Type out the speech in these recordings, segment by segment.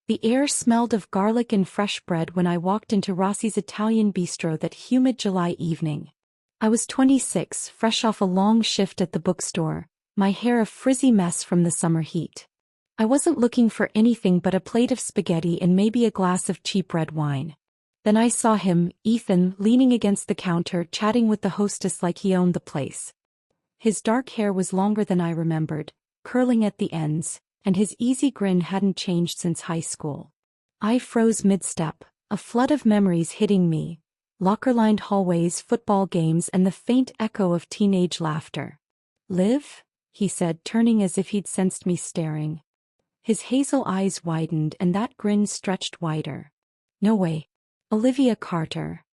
The air smelled of garlic and fresh bread when I walked into Rossi's Italian bistro that humid July evening. I was 26, fresh off a long shift at the bookstore, my hair a frizzy mess from the summer heat. I wasn't looking for anything but a plate of spaghetti and maybe a glass of cheap red wine. Then I saw him, Ethan, leaning against the counter chatting with the hostess like he owned the place. His dark hair was longer than I remembered, curling at the ends, and his easy grin hadn't changed since high school. I froze mid-step, a flood of memories hitting me, locker-lined hallways, football games, and the faint echo of teenage laughter. "Liv?" he said, turning as if he'd sensed me staring. His hazel eyes widened and that grin stretched wider. "No way. Olivia Carter."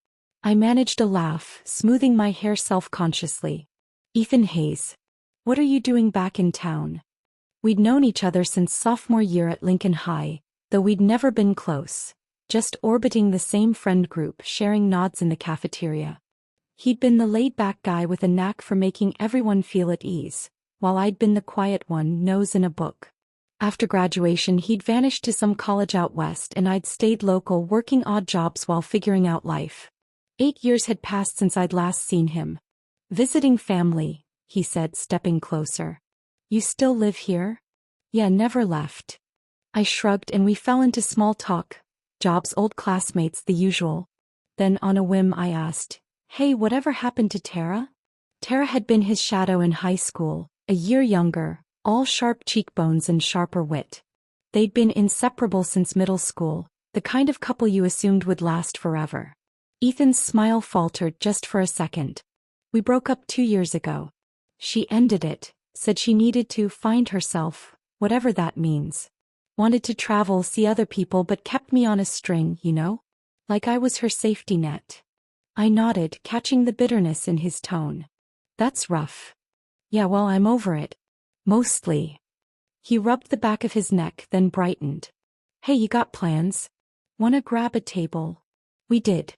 I managed a laugh, smoothing my hair self-consciously. "Ethan Hayes. What are you doing back in town?" We'd known each other since sophomore year at Lincoln High, though we'd never been close, just orbiting the same friend group, sharing nods in the cafeteria. He'd been the laid-back guy with a knack for making everyone feel at ease, while I'd been the quiet one, nose in a book. After graduation he'd vanished to some college out west and I'd stayed local working odd jobs while figuring out life. 8 years had passed since I'd last seen him. "Visiting family," he said, stepping closer. "You still live here?" "Yeah, never left." I shrugged and we fell into small talk, jobs, old classmates, the usual. Then on a whim I asked, "Hey, whatever happened to Tara?" Tara had been his shadow in high school, a year younger, all sharp cheekbones and sharper wit. They'd been inseparable since middle school, the kind of couple you assumed would last forever. Ethan's smile faltered just for a second. "We broke up 2 years ago. She ended it, said she needed to find herself, whatever that means. Wanted to travel, see other people, but kept me on a string, you know? Like I was her safety net." I nodded, catching the bitterness in his tone. "That's rough." "Yeah, well, I'm over it. Mostly." He rubbed the back of his neck, then brightened. "Hey, you got plans? Wanna grab a table?" We did.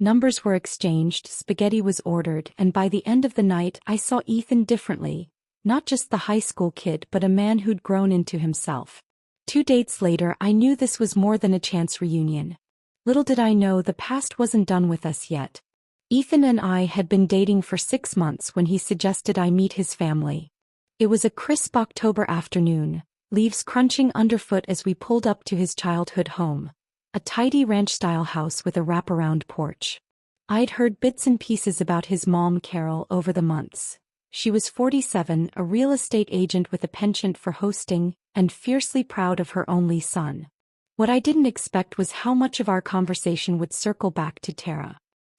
Numbers were exchanged, spaghetti was ordered, and by the end of the night I saw Ethan differently, not just the high school kid but a man who'd grown into himself. 2 dates later I knew this was more than a chance reunion. Little did I know the past wasn't done with us yet. Ethan and I had been dating for 6 months when he suggested I meet his family. It was a crisp October afternoon, leaves crunching underfoot as we pulled up to his childhood home, a tidy ranch-style house with a wraparound porch. I'd heard bits and pieces about his mom, Carol, over the months. She was 47, a real estate agent with a penchant for hosting, and fiercely proud of her only son. What I didn't expect was how much of our conversation would circle back to Tara.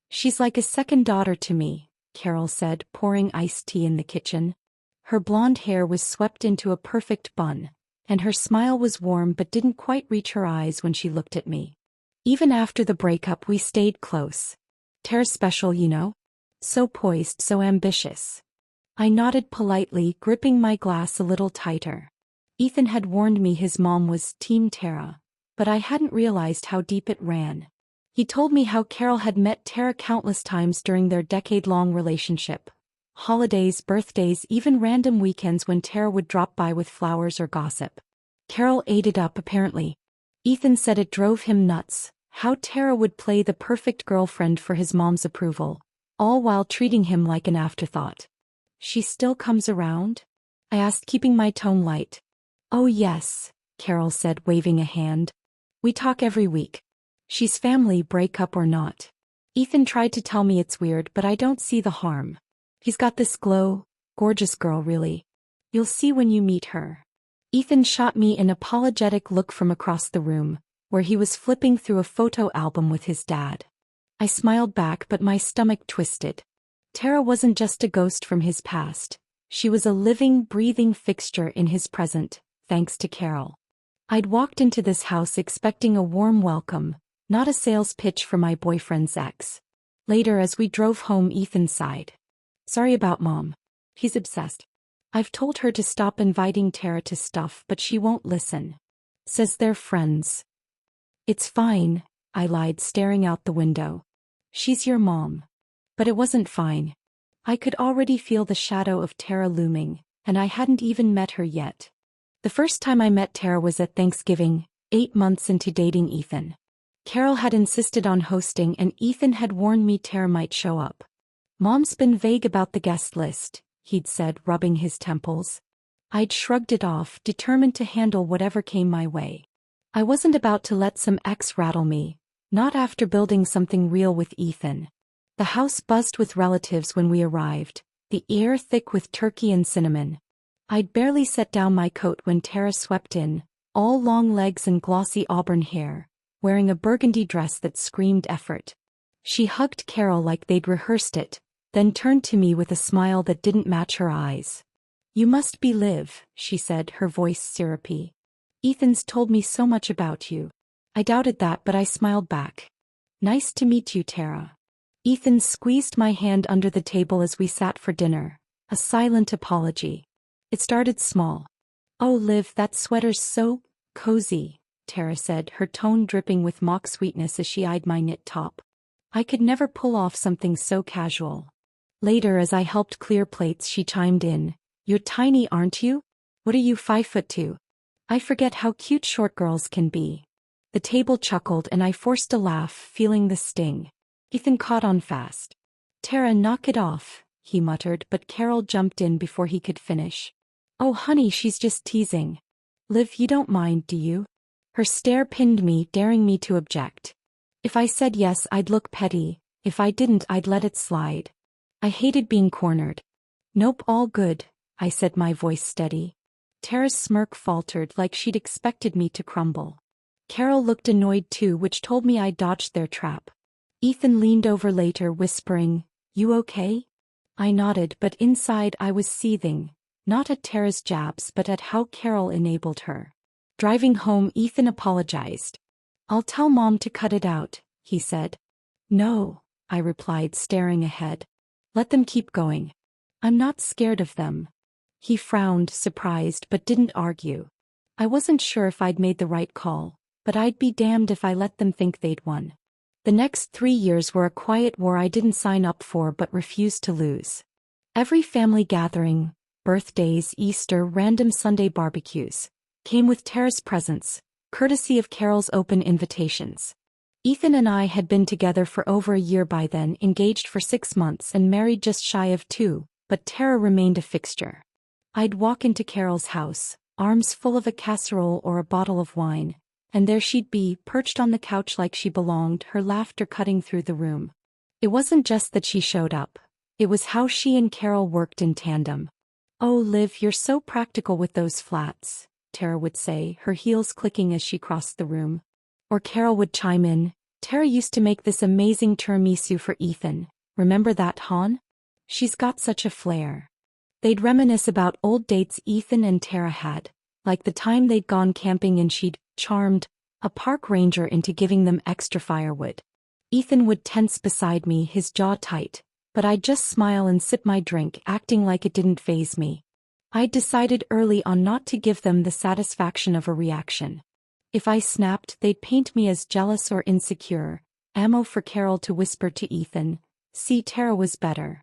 "She's like a second daughter to me," Carol said, pouring iced tea in the kitchen. Her blonde hair was swept into a perfect bun, and her smile was warm but didn't quite reach her eyes when she looked at me. Even after the breakup we stayed close. "Tara's special, you know? So poised, so ambitious." I nodded politely, gripping my glass a little tighter. Ethan had warned me his mom was Team Tara, but I hadn't realized how deep it ran. He told me how Carol had met Tara countless times during their decade-long relationship. Holidays, birthdays, even random weekends when Tara would drop by with flowers or gossip. Carol ate it up apparently. Ethan said it drove him nuts, how Tara would play the perfect girlfriend for his mom's approval, all while treating him like an afterthought. "She still comes around?" I asked, keeping my tone light. "Oh yes," Carol said, waving a hand. "We talk every week. She's family, breakup or not. Ethan tried to tell me it's weird, but I don't see the harm. He's got this glow, gorgeous girl really. You'll see when you meet her." Ethan shot me an apologetic look from across the room, where he was flipping through a photo album with his dad. I smiled back but my stomach twisted. Tara wasn't just a ghost from his past. She was a living, breathing fixture in his present, thanks to Carol. I'd walked into this house expecting a warm welcome, not a sales pitch for my boyfriend's ex. Later as we drove home Ethan sighed. "Sorry about Mom. He's obsessed. I've told her to stop inviting Tara to stuff but she won't listen. Says they're friends." "It's fine," I lied, staring out the window. "She's your mom." But it wasn't fine. I could already feel the shadow of Tara looming, and I hadn't even met her yet. The first time I met Tara was at Thanksgiving, 8 months into dating Ethan. Carol had insisted on hosting and Ethan had warned me Tara might show up. "Mom's been vague about the guest list," he'd said, rubbing his temples. I'd shrugged it off, determined to handle whatever came my way. I wasn't about to let some ex rattle me, not after building something real with Ethan. The house buzzed with relatives when we arrived, the air thick with turkey and cinnamon. I'd barely set down my coat when Tara swept in, all long legs and glossy auburn hair, wearing a burgundy dress that screamed effort. She hugged Carol like they'd rehearsed it, then turned to me with a smile that didn't match her eyes. "You must be Liv," she said, her voice syrupy. "Ethan's told me so much about you." I doubted that, but I smiled back. "Nice to meet you, Tara." Ethan squeezed my hand under the table as we sat for dinner, a silent apology. It started small. "Oh, Liv, that sweater's so cozy," Tara said, her tone dripping with mock sweetness as she eyed my knit top. I could never pull off something so casual. Later, as I helped clear plates, she chimed in, "You're tiny, aren't you? What are you, 5'2"? I forget how cute short girls can be." The table chuckled and I forced a laugh, feeling the sting. Ethan caught on fast. "Tara, knock it off," he muttered, but Carol jumped in before he could finish. "Oh honey, she's just teasing. Liv, you don't mind, do you?" Her stare pinned me, daring me to object. If I said yes, I'd look petty. If I didn't, I'd let it slide. I hated being cornered. "Nope, all good," I said, my voice steady. Tara's smirk faltered, like she'd expected me to crumble. Carol looked annoyed too, which told me I'd dodged their trap. Ethan leaned over later, whispering, "You okay?" I nodded, but inside I was seething, not at Tara's jabs but at how Carol enabled her. Driving home, Ethan apologized. "I'll tell Mom to cut it out," he said. "No," I replied, staring ahead. "Let them keep going. I'm not scared of them." He frowned, surprised, but didn't argue. I wasn't sure if I'd made the right call, but I'd be damned if I let them think they'd won. The next 3 years were a quiet war I didn't sign up for but refused to lose. Every family gathering, birthdays, Easter, random Sunday barbecues, came with Tara's presence, courtesy of Carol's open invitations. Ethan and I had been together for over a year by then, engaged for 6 months and married just shy of 2, but Tara remained a fixture. I'd walk into Carol's house, arms full of a casserole or a bottle of wine, and there she'd be, perched on the couch like she belonged, her laughter cutting through the room. It wasn't just that she showed up. It was how she and Carol worked in tandem. "Oh, Liv, you're so practical with those flats," Tara would say, her heels clicking as she crossed the room. Or Carol would chime in, "Tara used to make this amazing tiramisu for Ethan. Remember that, hon? She's got such a flair." They'd reminisce about old dates Ethan and Tara had, like the time they'd gone camping and she'd charmed a park ranger into giving them extra firewood. Ethan would tense beside me, his jaw tight, but I'd just smile and sip my drink, acting like it didn't faze me. I'd decided early on not to give them the satisfaction of a reaction. If I snapped, they'd paint me as jealous or insecure, ammo for Carol to whisper to Ethan, "See, Tara was better."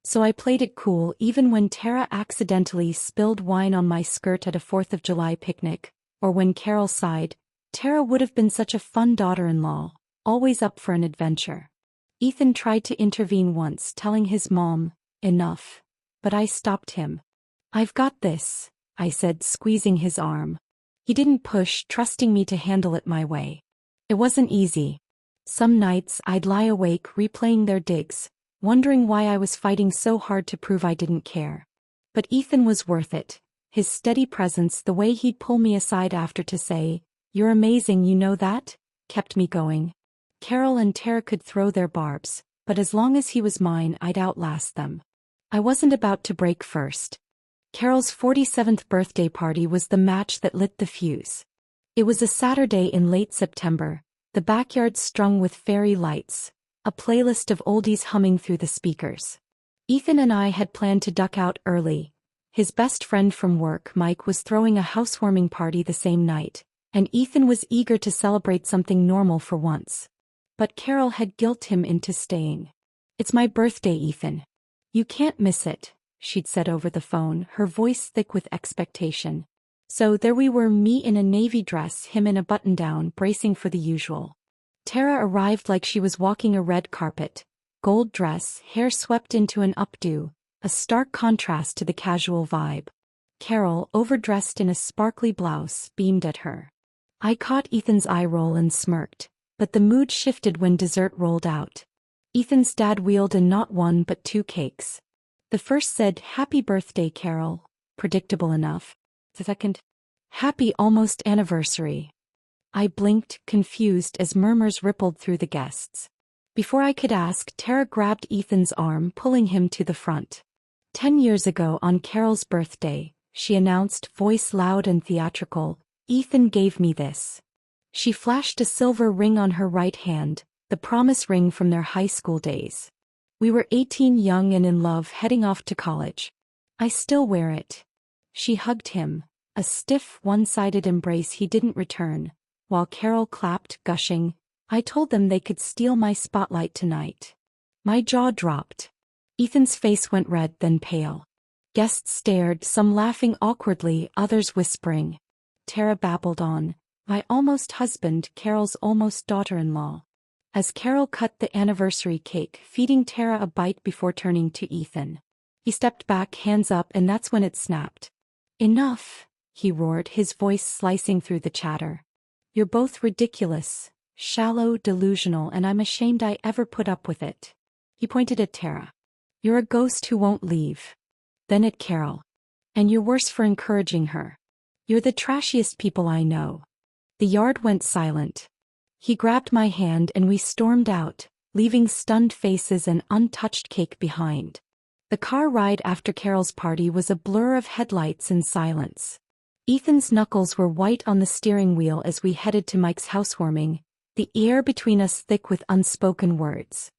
So I played it cool even when Tara accidentally spilled wine on my skirt at a 4th of July picnic, or when Carol sighed. Tara would have been such a fun daughter-in-law, always up for an adventure. Ethan tried to intervene once, telling his mom, "Enough," but I stopped him. "I've got this," I said, squeezing his arm. He didn't push, trusting me to handle it my way. It wasn't easy. Some nights I'd lie awake replaying their digs, wondering why I was fighting so hard to prove I didn't care. But Ethan was worth it. His steady presence, the way he'd pull me aside after to say, "You're amazing, you know that?" kept me going. Carol and Tara could throw their barbs, but as long as he was mine, I'd outlast them. I wasn't about to break first. Carol's 47th birthday party was the match that lit the fuse. It was a Saturday in late September, the backyard strung with fairy lights, a playlist of oldies humming through the speakers. Ethan and I had planned to duck out early. His best friend from work, Mike, was throwing a housewarming party the same night, and Ethan was eager to celebrate something normal for once. But Carol had guilted him into staying. "It's my birthday, Ethan. You can't miss it," she'd said over the phone, her voice thick with expectation. So there we were, me in a navy dress, him in a button-down, bracing for the usual. Tara arrived like she was walking a red carpet. Gold dress, hair swept into an updo, a stark contrast to the casual vibe. Carol, overdressed in a sparkly blouse, beamed at her. I caught Ethan's eye roll and smirked, but the mood shifted when dessert rolled out. Ethan's dad wheeled in not one but two cakes. The first said, "Happy birthday, Carol," predictable enough. The second, "Happy almost anniversary." I blinked, confused, as murmurs rippled through the guests. Before I could ask, Tara grabbed Ethan's arm, pulling him to the front. 10 years ago on Carol's birthday, she announced, voice loud and theatrical, "Ethan gave me this." She flashed a silver ring on her right hand, the promise ring from their high school days. We were 18, young and in love, heading off to college. I still wear it. She hugged him, a stiff, one-sided embrace he didn't return, while Carol clapped, gushing, "I told them they could steal my spotlight tonight." My jaw dropped. Ethan's face went red, then pale. Guests stared, some laughing awkwardly, others whispering. Tara babbled on, "My almost husband, Carol's almost daughter-in-law." As Carol cut the anniversary cake, feeding Tara a bite before turning to Ethan. He stepped back, hands up, and that's when it snapped. "Enough," he roared, his voice slicing through the chatter. "You're both ridiculous, shallow, delusional, and I'm ashamed I ever put up with it." He pointed at Tara. "You're a ghost who won't leave." Then at Carol. "And you're worse for encouraging her. You're the trashiest people I know." The yard went silent. He grabbed my hand and we stormed out, leaving stunned faces and untouched cake behind. The car ride after Carol's party was a blur of headlights and silence. Ethan's knuckles were white on the steering wheel as we headed to Mike's housewarming, the air between us thick with unspoken words.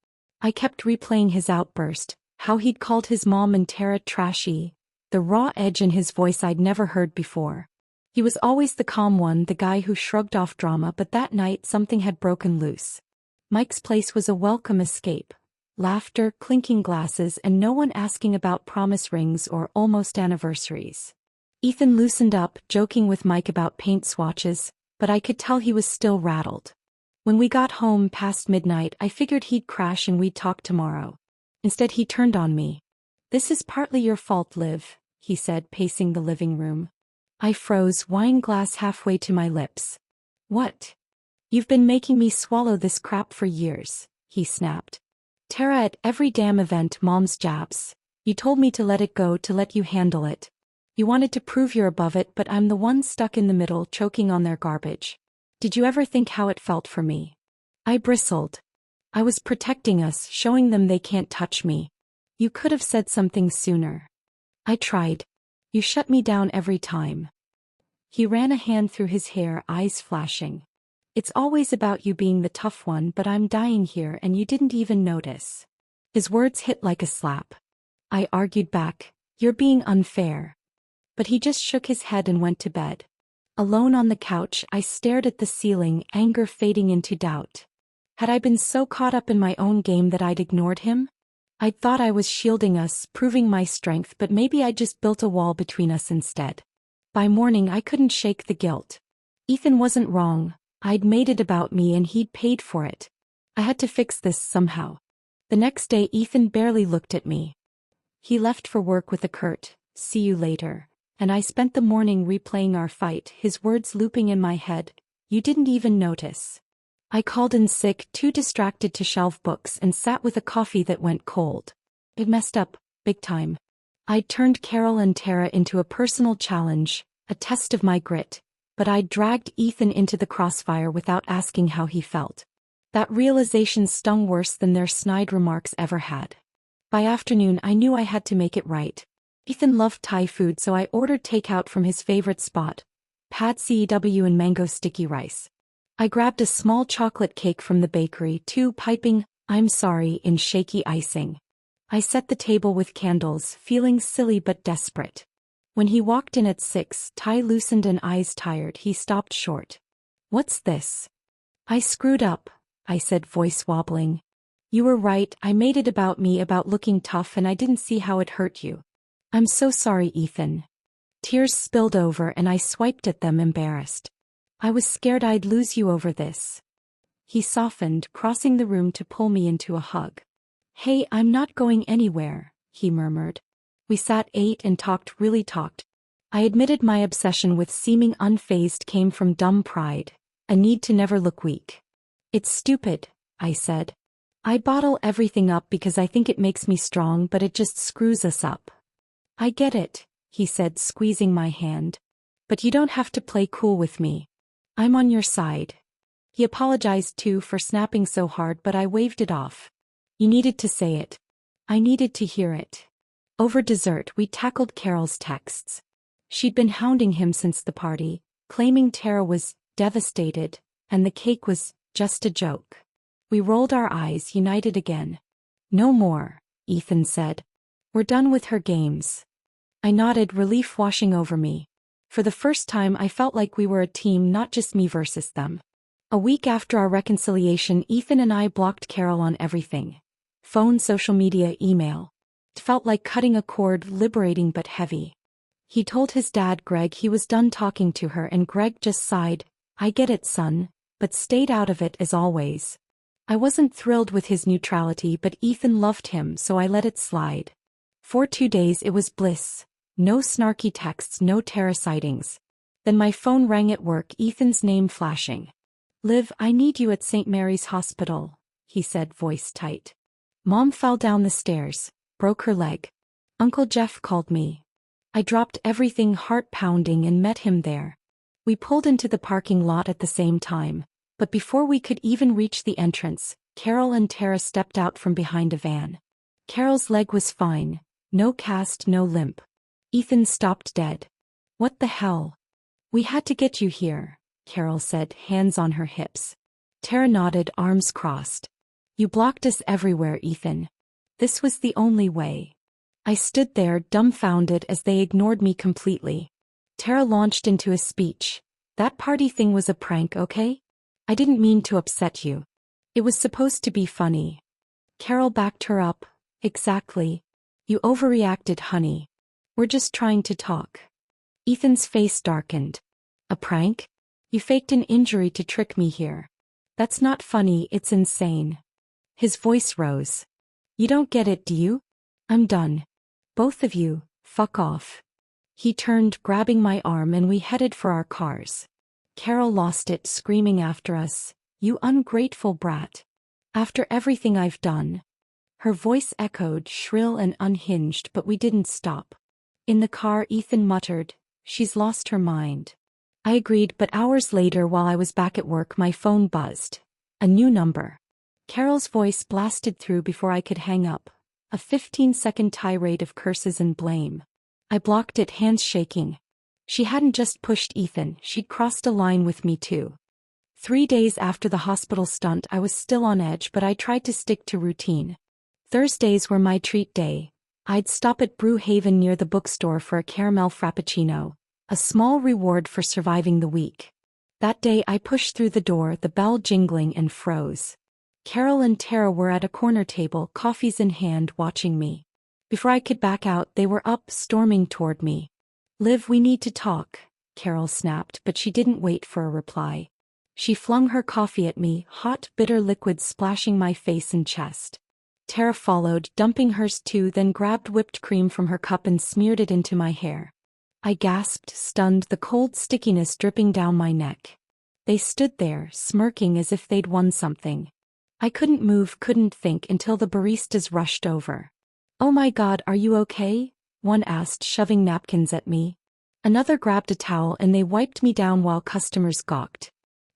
I kept replaying his outburst, how he'd called his mom and Tara trashy, the raw edge in his voice I'd never heard before. He was always the calm one, the guy who shrugged off drama, but that night something had broken loose. Mike's place was a welcome escape. Laughter, clinking glasses, and no one asking about promise rings or almost anniversaries. Ethan loosened up, joking with Mike about paint swatches, but I could tell he was still rattled. When we got home past midnight, I figured he'd crash and we'd talk tomorrow. Instead, he turned on me. "This is partly your fault, Liv," he said, pacing the living room. I froze, wine glass halfway to my lips. "What?" "You've been making me swallow this crap for years," he snapped. "Tara, at every damn event, mom's jabs. You told me to let it go, to let you handle it. You wanted to prove you're above it, but I'm the one stuck in the middle, choking on their garbage. Did you ever think how it felt for me?" I bristled. "I was protecting us, showing them they can't touch me. You could have said something sooner." "I tried. You shut me down every time." He ran a hand through his hair, eyes flashing. "It's always about you being the tough one, but I'm dying here and you didn't even notice." His words hit like a slap. I argued back, "You're being unfair." But he just shook his head and went to bed. Alone on the couch, I stared at the ceiling, anger fading into doubt. Had I been so caught up in my own game that I'd ignored him? I'd thought I was shielding us, proving my strength, but maybe I just built a wall between us instead. By morning, I couldn't shake the guilt. Ethan wasn't wrong. I'd made it about me and he'd paid for it. I had to fix this somehow. The next day, Ethan barely looked at me. He left for work with a curt, "See you later," and I spent the morning replaying our fight, his words looping in my head. "You didn't even notice." I called in sick, too distracted to shelve books, and sat with a coffee that went cold. It messed up, big time. I'd turned Carol and Tara into a personal challenge, a test of my grit, but I'd dragged Ethan into the crossfire without asking how he felt. That realization stung worse than their snide remarks ever had. By afternoon, I knew I had to make it right. Ethan loved Thai food, so I ordered takeout from his favorite spot, Pad CEW and mango sticky rice. I grabbed a small chocolate cake from the bakery, too, piping, "I'm sorry," in shaky icing. I set the table with candles, feeling silly but desperate. When he walked in at 6, tie loosened and eyes tired, he stopped short. "What's this?" "I screwed up," I said, voice wobbling. "You were right, I made it about me, about looking tough, and I didn't see how it hurt you. I'm so sorry, Ethan." Tears spilled over and I swiped at them embarrassed. I was scared I'd lose you over this. He softened, crossing the room to pull me into a hug. Hey, I'm not going anywhere, he murmured. We sat, ate and really talked. I admitted my obsession with seeming unfazed came from dumb pride, a need to never look weak. It's stupid, I said. I bottle everything up because I think it makes me strong, but it just screws us up. I get it, he said, squeezing my hand. But you don't have to play cool with me. I'm on your side. He apologized too for snapping so hard, but I waved it off. You needed to say it. I needed to hear it. Over dessert, we tackled Carol's texts. She'd been hounding him since the party, claiming Tara was devastated, and the cake was just a joke. We rolled our eyes, united again. No more, Ethan said. We're done with her games. I nodded, relief washing over me. For the first time I felt like we were a team, not just me versus them. A week after our reconciliation, Ethan and I blocked Carol on everything. Phone, social media, email. It felt like cutting a cord, liberating but heavy. He told his dad, Greg, he was done talking to her, and Greg just sighed, I get it, son, but stayed out of it as always. I wasn't thrilled with his neutrality, but Ethan loved him, so I let it slide. For 2 days it was bliss. No snarky texts, no Tara sightings. Then my phone rang at work, Ethan's name flashing. Liv, I need you at St. Mary's Hospital, he said, voice tight. Mom fell down the stairs, broke her leg. Uncle Jeff called me. I dropped everything, heart pounding, and met him there. We pulled into the parking lot at the same time, but before we could even reach the entrance, Carol and Tara stepped out from behind a van. Carol's leg was fine, no cast, no limp. Ethan stopped dead. What the hell? We had to get you here, Carol said, hands on her hips. Tara nodded, arms crossed. You blocked us everywhere, Ethan. This was the only way. I stood there, dumbfounded, as they ignored me completely. Tara launched into a speech. That party thing was a prank, okay? I didn't mean to upset you. It was supposed to be funny. Carol backed her up. Exactly. You overreacted, honey. We're just trying to talk. Ethan's face darkened. A prank? You faked an injury to trick me here. That's not funny, it's insane. His voice rose. You don't get it, do you? I'm done. Both of you, fuck off. He turned, grabbing my arm, and we headed for our cars. Carol lost it, screaming after us, You ungrateful brat. After everything I've done. Her voice echoed, shrill and unhinged, but we didn't stop. In the car, Ethan muttered, She's lost her mind. I agreed, but hours later, while I was back at work, my phone buzzed. A new number. Carol's voice blasted through before I could hang up. A 15-second tirade of curses and blame. I blocked it, hands shaking. She hadn't just pushed Ethan, she'd crossed a line with me too. 3 days after the hospital stunt, I was still on edge, but I tried to stick to routine. Thursdays were my treat day. I'd stop at Brew Haven near the bookstore for a caramel frappuccino, a small reward for surviving the week. That day I pushed through the door, the bell jingling, and froze. Carol and Tara were at a corner table, coffees in hand, watching me. Before I could back out, they were up, storming toward me. Liv, we need to talk, Carol snapped, but she didn't wait for a reply. She flung her coffee at me, hot, bitter liquid splashing my face and chest. Tara followed, dumping hers too, then grabbed whipped cream from her cup and smeared it into my hair. I gasped, stunned, the cold stickiness dripping down my neck. They stood there, smirking as if they'd won something. I couldn't move, couldn't think, until the baristas rushed over. Oh my God, are you okay? One asked, shoving napkins at me. Another grabbed a towel and they wiped me down while customers gawked.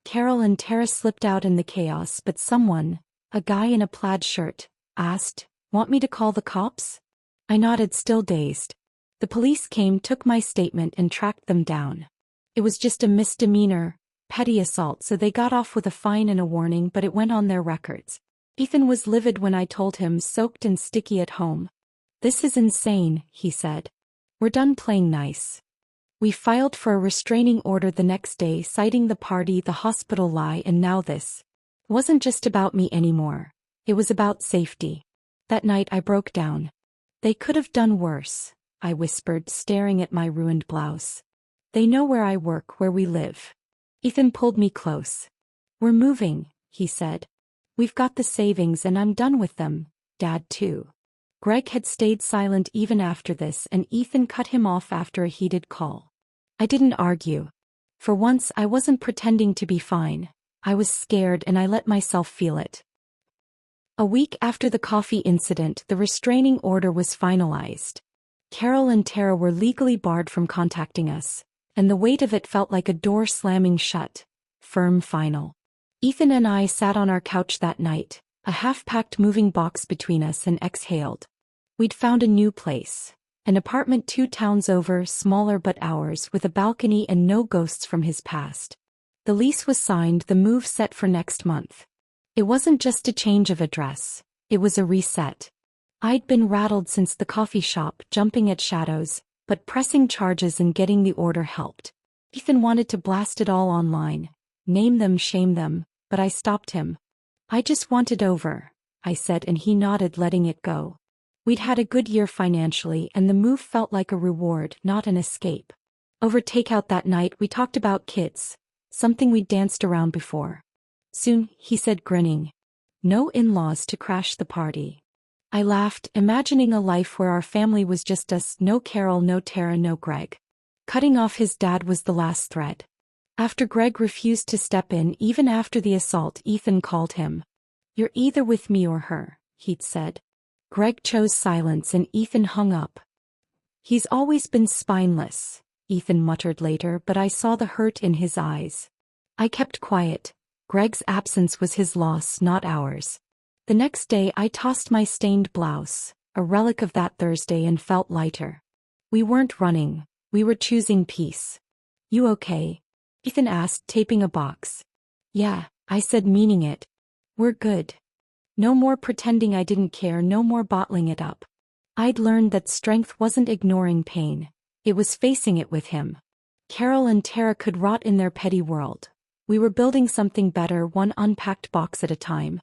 Carol and Tara slipped out in the chaos, but someone, a guy in a plaid shirt, asked, Want me to call the cops? I nodded, still dazed. The police came, took my statement, and tracked them down. It was just a misdemeanor, petty assault, so they got off with a fine and a warning, but it went on their records. Ethan was livid when I told him, soaked and sticky at home. This is insane, he said. We're done playing nice. We filed for a restraining order the next day, citing the party, the hospital lie, and now this. It wasn't just about me anymore. It was about safety. That night I broke down. They could have done worse. I whispered, staring at my ruined blouse. They know where I work, where we live. Ethan pulled me close. We're moving, he said. We've got the savings and I'm done with them, Dad too. Greg had stayed silent even after this, and Ethan cut him off after a heated call. I didn't argue. For once I wasn't pretending to be fine. I was scared and I let myself feel it. A week after the coffee incident, the restraining order was finalized. Carol and Tara were legally barred from contacting us, and the weight of it felt like a door slamming shut. Firm final. Ethan and I sat on our couch that night, a half-packed moving box between us, and exhaled. We'd found a new place. An apartment 2 towns over, smaller but ours, with a balcony and no ghosts from his past. The lease was signed, the move set for next month. It wasn't just a change of address, it was a reset. I'd been rattled since the coffee shop, jumping at shadows, but pressing charges and getting the order helped. Ethan wanted to blast it all online, name them, shame them, but I stopped him. I just want it over, I said, and he nodded, letting it go. We'd had a good year financially, and the move felt like a reward, not an escape. Over takeout that night, we talked about kids, something we'd danced around before. Soon, he said, grinning. No in-laws to crash the party. I laughed, imagining a life where our family was just us, no Carol, no Tara, no Greg. Cutting off his dad was the last thread. After Greg refused to step in, even after the assault, Ethan called him. You're either with me or her, he'd said. Greg chose silence and Ethan hung up. He's always been spineless, Ethan muttered later, but I saw the hurt in his eyes. I kept quiet. Greg's absence was his loss, not ours. The next day I tossed my stained blouse, a relic of that Thursday, and felt lighter. We weren't running, we were choosing peace. You okay? Ethan asked, taping a box. Yeah, I said, meaning it. We're good. No more pretending I didn't care, no more bottling it up. I'd learned that strength wasn't ignoring pain, it was facing it with him. Carol and Tara could rot in their petty world. We were building something better, one unpacked box at a time.